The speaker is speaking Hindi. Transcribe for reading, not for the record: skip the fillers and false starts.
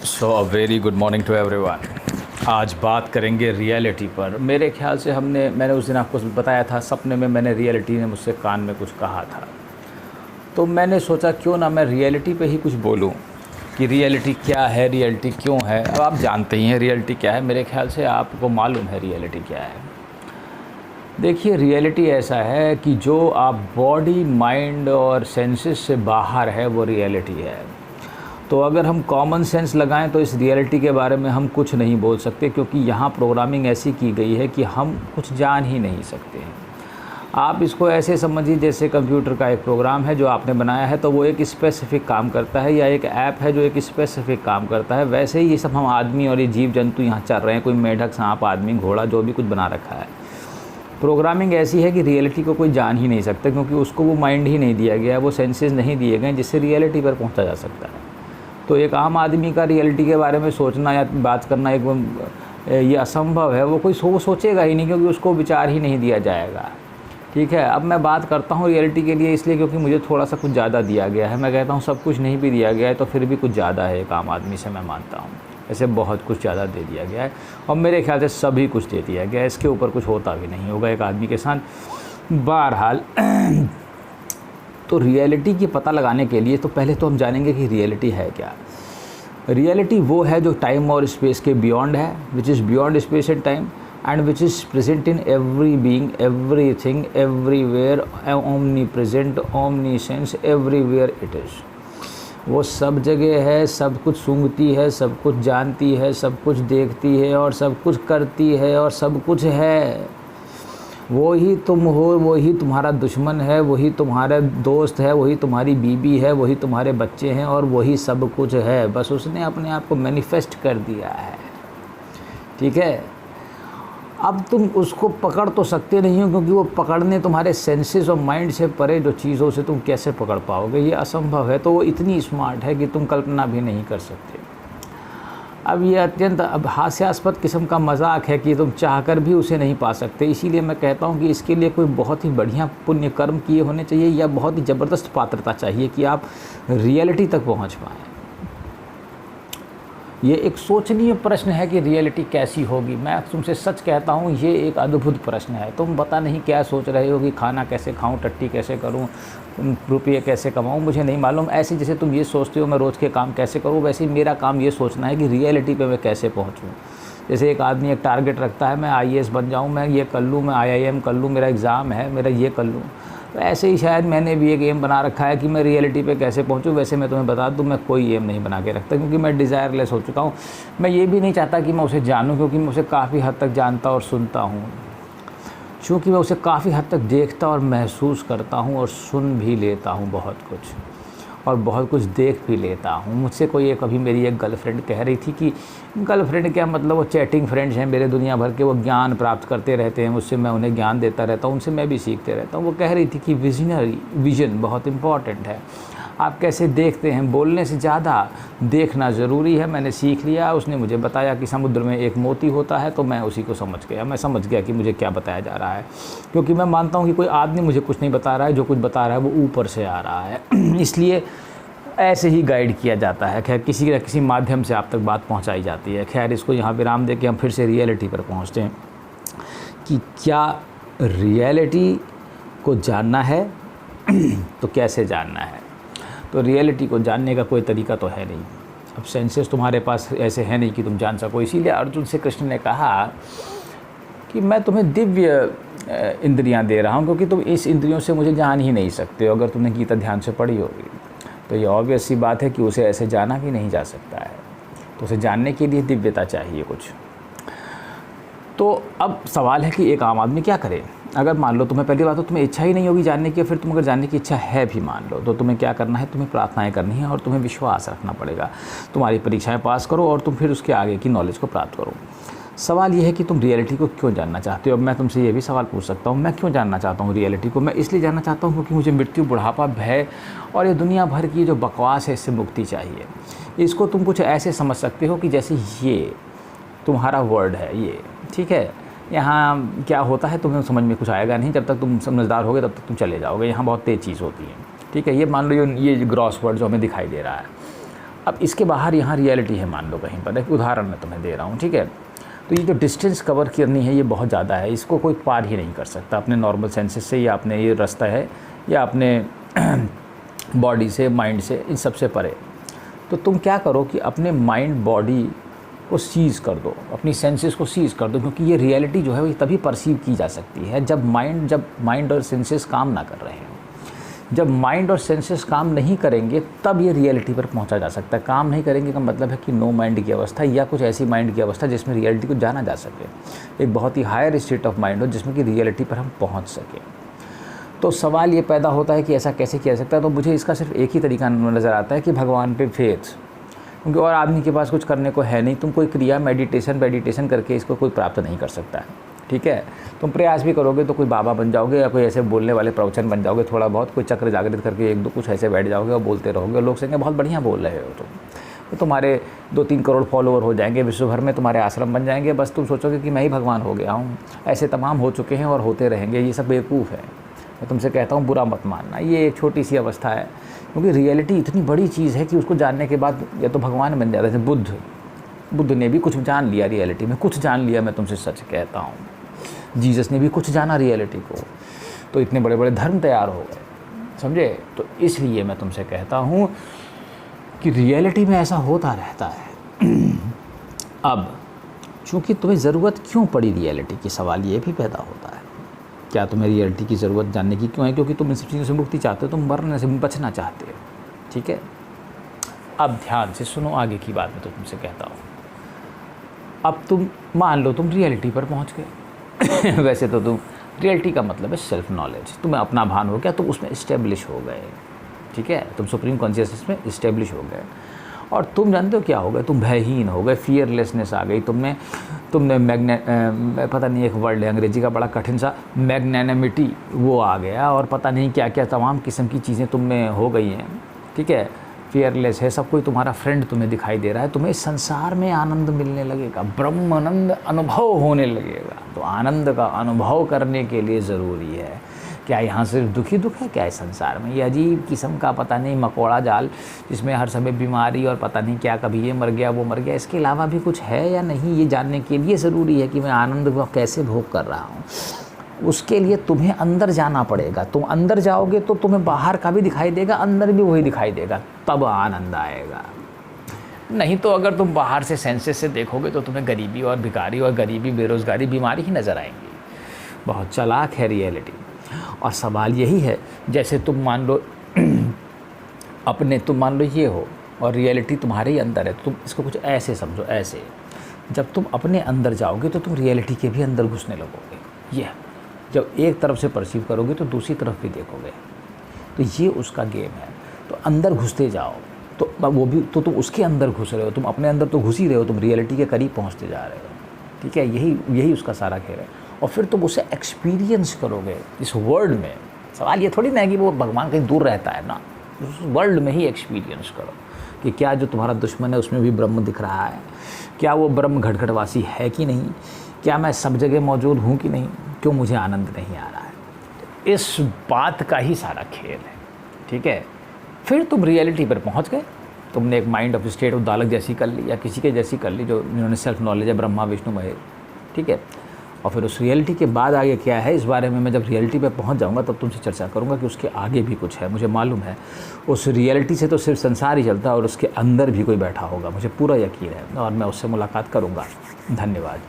So a very good morning to everyone. आज बात करेंगे रियलिटी पर। मेरे ख्याल से मैंने उस दिन आपको बताया था, सपने में मैंने रियलिटी ने मुझसे कान में कुछ कहा था, तो मैंने सोचा क्यों ना मैं रियलिटी पे ही कुछ बोलूं कि रियलिटी क्या है, रियलिटी क्यों है। अब आप जानते ही हैं रियलिटी क्या है, मेरे ख्याल से आपको मालूम है रियलिटी क्या है। देखिए, रियलिटी ऐसा है कि जो आप बॉडी, माइंड और सेंसेस से बाहर है वो रियलिटी है। तो अगर हम कॉमन सेंस लगाएं तो इस रियलिटी के बारे में हम कुछ नहीं बोल सकते, क्योंकि यहाँ प्रोग्रामिंग ऐसी की गई है कि हम कुछ जान ही नहीं सकते हैं। आप इसको ऐसे समझिए जैसे कंप्यूटर का एक प्रोग्राम है जो आपने बनाया है, तो वो एक स्पेसिफ़िक काम करता है, या एक ऐप है जो एक स्पेसिफ़िक काम करता है। वैसे ही ये सब हम आदमी और ये जीव जंतु यहाँ चल रहे हैं, कोई मेढक, सांप, आदमी, घोड़ा, जो भी कुछ बना रखा है। प्रोग्रामिंग ऐसी है कि रियलिटी को कोई जान ही नहीं सकता, क्योंकि उसको वो माइंड ही नहीं दिया गया, वो सेंसेस नहीं दिए गए जिससे रियलिटी पर पहुँचा जा सकता है। तो एक आम आदमी का रियलिटी के बारे में सोचना या बात करना ये असंभव है। वो कोई सोचेगा ही नहीं, क्योंकि उसको विचार ही नहीं दिया जाएगा। ठीक है, अब मैं बात करता हूँ रियलिटी के लिए, इसलिए क्योंकि मुझे थोड़ा सा कुछ ज़्यादा दिया गया है। मैं कहता हूँ सब कुछ नहीं भी दिया गया है तो फिर भी कुछ ज़्यादा है एक आम आदमी से, मैं मानता हूँ। ऐसे बहुत कुछ ज़्यादा दे दिया गया है, और मेरे ख्याल से सभी कुछ दे दिया गया है। इसके ऊपर कुछ होता भी नहीं होगा एक आदमी के साथ। बहरहाल तो रियलिटी की पता लगाने के लिए तो पहले तो हम जानेंगे कि रियलिटी है क्या। रियलिटी वो है जो टाइम और स्पेस के बियॉन्ड है, which is beyond space and time, and which is present in every being, everything, everywhere, omni present, omni sense, everywhere it is. वो सब जगह है, सब कुछ सूंघती है, सब कुछ जानती है, सब कुछ देखती है और सब कुछ करती है और सब कुछ है। वही तुम हो, वही तुम्हारा दुश्मन है, वही तुम्हारा दोस्त है, वही तुम्हारी बीवी है, वही तुम्हारे बच्चे हैं, और वही सब कुछ है। बस उसने अपने आप को मैनिफेस्ट कर दिया है। ठीक है, अब तुम उसको पकड़ तो सकते नहीं हो, क्योंकि वो पकड़ने तुम्हारे सेंसेस और माइंड से परे जो चीज़ों से तुम कैसे पकड़ पाओगे, ये असंभव है। तो वो इतनी स्मार्ट है कि तुम कल्पना भी नहीं कर सकते। अब ये अत्यंत हास्यास्पद किस्म का मजाक है कि तुम चाहकर भी उसे नहीं पा सकते। इसीलिए मैं कहता हूँ कि इसके लिए कोई बहुत ही बढ़िया पुण्य कर्म किए होने चाहिए, या बहुत ही ज़बरदस्त पात्रता चाहिए कि आप रियलिटी तक पहुँच पाएँ। ये एक सोचनीय प्रश्न है कि रियलिटी कैसी होगी। मैं तुमसे सच कहता हूँ, ये एक अद्भुत प्रश्न है। तुम पता नहीं क्या सोच रहे हो कि खाना कैसे खाऊं, टट्टी कैसे करूं, रुपये कैसे कमाऊं, मुझे नहीं मालूम। ऐसे जैसे तुम ये सोचते हो मैं रोज़ के काम कैसे करूं, वैसे ही मेरा काम ये सोचना है कि रियलिटी पे मैं कैसे पहुँचूँ। जैसे एक आदमी एक टारगेट रखता है, मैं IAS बन जाऊँ, मैं ये कर लूँ, मैं IIM कर लूँ, मेरा एग्ज़ाम है, मेरा ये कर लूँ। तो ऐसे ही शायद मैंने भी एक एम बना रखा है कि मैं रियलिटी पे कैसे पहुंचूं। वैसे मैं तुम्हें बता दूं, मैं कोई एम नहीं बना के रखता, क्योंकि मैं डिज़ायरलेस हो चुका हूं। मैं ये भी नहीं चाहता कि मैं उसे जानूं, क्योंकि मैं उसे काफ़ी हद तक जानता और सुनता हूं। चूँकि मैं उसे काफ़ी हद तक देखता और महसूस करता हूँ और सुन भी लेता हूँ बहुत कुछ, और बहुत कुछ देख भी लेता हूँ। मुझसे कभी मेरी एक गर्लफ्रेंड कह रही थी कि गर्लफ्रेंड क्या मतलब, वो चैटिंग फ्रेंड्स हैं मेरे दुनिया भर के, वो ज्ञान प्राप्त करते रहते हैं मुझसे, मैं उन्हें ज्ञान देता रहता हूँ, उनसे मैं भी सीखते रहता हूँ। वो कह रही थी कि विज़न बहुत इम्पॉर्टेंट है। आप कैसे देखते हैं, बोलने से ज़्यादा देखना ज़रूरी है। मैंने सीख लिया। उसने मुझे बताया कि समुद्र में एक मोती होता है, तो मैं उसी को समझ गया। मैं समझ गया कि मुझे क्या बताया जा रहा है, क्योंकि मैं मानता हूँ कि कोई आदमी मुझे कुछ नहीं बता रहा है, जो कुछ बता रहा है वो ऊपर से आ रहा है। इसलिए ऐसे ही गाइड किया जाता है। खैर, किसी न किसी माध्यम से आप तक बात पहुंचाई जाती है। खैर, इसको यहाँ विराम दे के हम फिर से रियलिटी पर पहुँचते हैं कि क्या रियलिटी को जानना है तो कैसे जानना है। तो रियलिटी को जानने का कोई तरीका तो है नहीं। अब सेंसेस तुम्हारे पास ऐसे हैं नहीं कि तुम जान सको। इसीलिए अर्जुन से कृष्ण ने कहा कि मैं तुम्हें दिव्य इंद्रियां दे रहा हूं, क्योंकि तुम इस इंद्रियों से मुझे जान ही नहीं सकते हो। अगर तुमने गीता ध्यान से पढ़ी होगी तो ये ऑब्वियस सी बात है कि उसे ऐसे जाना भी नहीं जा सकता है। तो उसे जानने के लिए दिव्यता चाहिए कुछ। तो अब सवाल है कि एक आम आदमी क्या करे। अगर मान लो तुम्हें, पहली बात तो तुम्हें इच्छा ही नहीं होगी जानने की, फिर तुम अगर जानने की इच्छा है भी मान लो, तो तुम्हें क्या करना है, तुम्हें प्रार्थनाएं करनी है और तुम्हें विश्वास रखना पड़ेगा। तुम्हारी परीक्षाएं पास करो और तुम फिर उसके आगे की नॉलेज को प्राप्त करो। सवाल ये है कि तुम रियलिटी को क्यों जानना चाहते हो। अब मैं तुमसे ये भी सवाल पूछ सकता हूँ, मैं क्यों जानना चाहता हूँ रियलिटी को। मैं इसलिए जानना चाहता हूँ क्योंकि मुझे मृत्यु, बुढ़ापा, भय और ये दुनिया भर की जो बकवास है इससे मुक्ति चाहिए। इसको तुम कुछ ऐसे समझ सकते हो कि जैसे ये तुम्हारा वर्ल्ड है, ये ठीक है। यहाँ क्या होता है तुम्हें समझ में कुछ आएगा नहीं, जब तक तुम समझदार होगे तब तक तुम चले जाओगे। यहाँ बहुत तेज़ चीज़ होती है, ठीक है, ये मान लो ये ग्रॉस वर्ड जो हमें दिखाई दे रहा है। अब इसके बाहर यहाँ रियलिटी है मान लो कहीं पर, एक उदाहरण मैं तुम्हें दे रहा हूँ, ठीक है। तो ये जो डिस्टेंस कवर करनी है ये बहुत ज़्यादा है, इसको कोई पार ही नहीं कर सकता अपने नॉर्मल सेंसेस से, या अपने ये रास्ता है या अपने बॉडी से, माइंड से, इन सब से परे। तो तुम क्या करो कि अपने माइंड बॉडी को सीज़ कर दो, अपनी सेंसेस को सीज़ कर दो, क्योंकि ये रियलिटी जो है वो तभी परसीव की जा सकती है जब माइंड और सेंसेस काम ना कर रहे हो। जब माइंड और सेंसेस काम नहीं करेंगे तब ये रियलिटी पर पहुंचा जा सकता है। काम नहीं करेंगे का मतलब है कि नो माइंड की अवस्था, या कुछ ऐसी माइंड की अवस्था जिसमें रियलिटी को जाना जा सके, एक बहुत ही हायर स्टेट ऑफ माइंड हो जिसमें कि रियलिटी पर हम पहुंच सकें। तो सवाल ये पैदा होता है कि ऐसा कैसे किया जा सकता है। तो मुझे इसका सिर्फ एक ही तरीका नज़र आता है कि भगवान पे फेथ, क्योंकि और आदमी के पास कुछ करने को है नहीं। तुम कोई क्रिया मेडिटेशन करके इसको कोई प्राप्त नहीं कर सकता है, ठीक है। तुम प्रयास भी करोगे तो कोई बाबा बन जाओगे या कोई ऐसे बोलने वाले प्रवचन बन जाओगे, थोड़ा बहुत कोई चक्र जागृत करके एक दो कुछ ऐसे बैठ जाओगे और बोलते रहोगे, और लोग कहेंगे बहुत बढ़िया बोल रहे हो तुम, तो तुम्हारे 2-3 करोड़ फॉलोवर हो जाएंगे, विश्व भर में तुम्हारे आश्रम बन जाएंगे, बस तुम सोचोगे कि मैं ही भगवान हो गया हूँ। ऐसे तमाम हो चुके हैं और होते रहेंगे। ये सब बेवकूफ़ है, मैं तुमसे कहता हूँ बुरा मत मानना। ये एक छोटी सी अवस्था है, क्योंकि रियलिटी इतनी बड़ी चीज़ है कि उसको जानने के बाद या तो भगवान बन जाते हैं। बुद्ध ने भी कुछ जान लिया, रियलिटी में कुछ जान लिया, मैं तुमसे सच कहता हूँ। जीसस ने भी कुछ जाना रियलिटी को, तो इतने बड़े बड़े धर्म तैयार हो गए, समझे। तो इसलिए मैं तुमसे कहता हूँ कि रियलिटी में ऐसा होता रहता है। अब चूँकि तुम्हें ज़रूरत क्यों पड़ी रियलिटी की, सवाल ये भी पैदा होता है, क्या तुम्हें रियलिटी की ज़रूरत जानने की क्यों है? क्योंकि तुम इन सब चीज़ों से मुक्ति चाहते हो, तुम मरने से बचना चाहते हो, ठीक है। अब ध्यान से सुनो आगे की बात मैं तो तुमसे कहता हूँ। अब तुम मान लो तुम रियलिटी पर पहुँच गए। वैसे तो तुम, रियलिटी का मतलब है सेल्फ नॉलेज, तुम्हें अपना भान हो गया, तुम उसमें इस्टेब्लिश हो गए, ठीक है। तुम सुप्रीम कॉन्शियसनेस में इस्टेब्लिश हो गए, और तुम जानते हो क्या हो गए, तुम भयहीन हो गए, फियरलेसनेस आ गई तुमने पता नहीं एक वर्ड है अंग्रेजी का बड़ा कठिन सा, मैग्नेनिमिटी वो आ गया, और पता नहीं क्या क्या तमाम किस्म की चीज़ें तुम में हो गई हैं, ठीक है। फियरलेस है, सब कोई तुम्हारा फ्रेंड तुम्हें दिखाई दे रहा है, तुम्हें संसार में आनंद मिलने लगेगा, ब्रह्मानंद अनुभव होने लगेगा। तो आनंद का अनुभव करने के लिए ज़रूरी है, क्या यहाँ सिर्फ दुखी दुख है क्या इस संसार में? ये अजीब किस्म का पता नहीं मकोड़ा जाल जिसमें हर समय बीमारी और पता नहीं क्या, कभी ये मर गया वो मर गया, इसके अलावा भी कुछ है या नहीं, ये जानने के लिए ज़रूरी है कि मैं आनंद को कैसे भोग कर रहा हूँ। उसके लिए तुम्हें अंदर जाना पड़ेगा। तुम अंदर जाओगे तो तुम्हें बाहर का भी दिखाई देगा, अंदर भी वही दिखाई देगा, तब आनंद आएगा। नहीं तो अगर तुम बाहर से सेंसेस से देखोगे तो तुम्हें गरीबी और भिखारी और गरीबी, बेरोज़गारी, बीमारी ही नज़र आएंगी। बहुत चालाक है रियलिटी। और सवाल यही है, जैसे तुम मान लो तुम मान लो ये हो और रियलिटी तुम्हारे ही अंदर है, तो तुम इसको कुछ ऐसे समझो, ऐसे जब तुम अपने अंदर जाओगे तो तुम रियलिटी के भी अंदर घुसने लगोगे। ये जब एक तरफ से परसीव करोगे तो दूसरी तरफ भी देखोगे, तो ये उसका गेम है। तो अंदर घुसते जाओ, तो वो भी तो तुम उसके अंदर घुस रहे हो, तुम अपने अंदर तो घुस ही रहे हो, तुम रियलिटी के करीब पहुँचते जा रहे हो, ठीक है। यही उसका सारा खेल है। और फिर तुम उसे एक्सपीरियंस करोगे इस वर्ल्ड में। सवाल ये थोड़ी ना है कि वो भगवान कहीं दूर रहता है ना, उस वर्ल्ड में ही एक्सपीरियंस करो कि क्या जो तुम्हारा दुश्मन है उसमें भी ब्रह्म दिख रहा है, क्या वो ब्रह्म घटघटवासी है कि नहीं, क्या मैं सब जगह मौजूद हूँ कि नहीं, क्यों मुझे आनंद नहीं आ रहा है। इस बात का ही सारा खेल है, ठीक है। फिर तुम रियलिटी पर पहुँच गए, तुमने एक माइंड ऑफ स्टेट ऑफ दालक जैसी कर ली या किसी के जैसी कर ली, जो जिन्होंने सेल्फ नॉलेज है, ब्रह्मा विष्णु महेश, ठीक है। और फिर उस रियलिटी के बाद आगे क्या है, इस बारे में मैं जब रियलिटी पे पहुंच जाऊंगा तब तुमसे चर्चा करूंगा कि उसके आगे भी कुछ है। मुझे मालूम है उस रियलिटी से तो सिर्फ संसार ही चलता है और उसके अंदर भी कोई बैठा होगा, मुझे पूरा यकीन है, और मैं उससे मुलाकात करूंगा। धन्यवाद।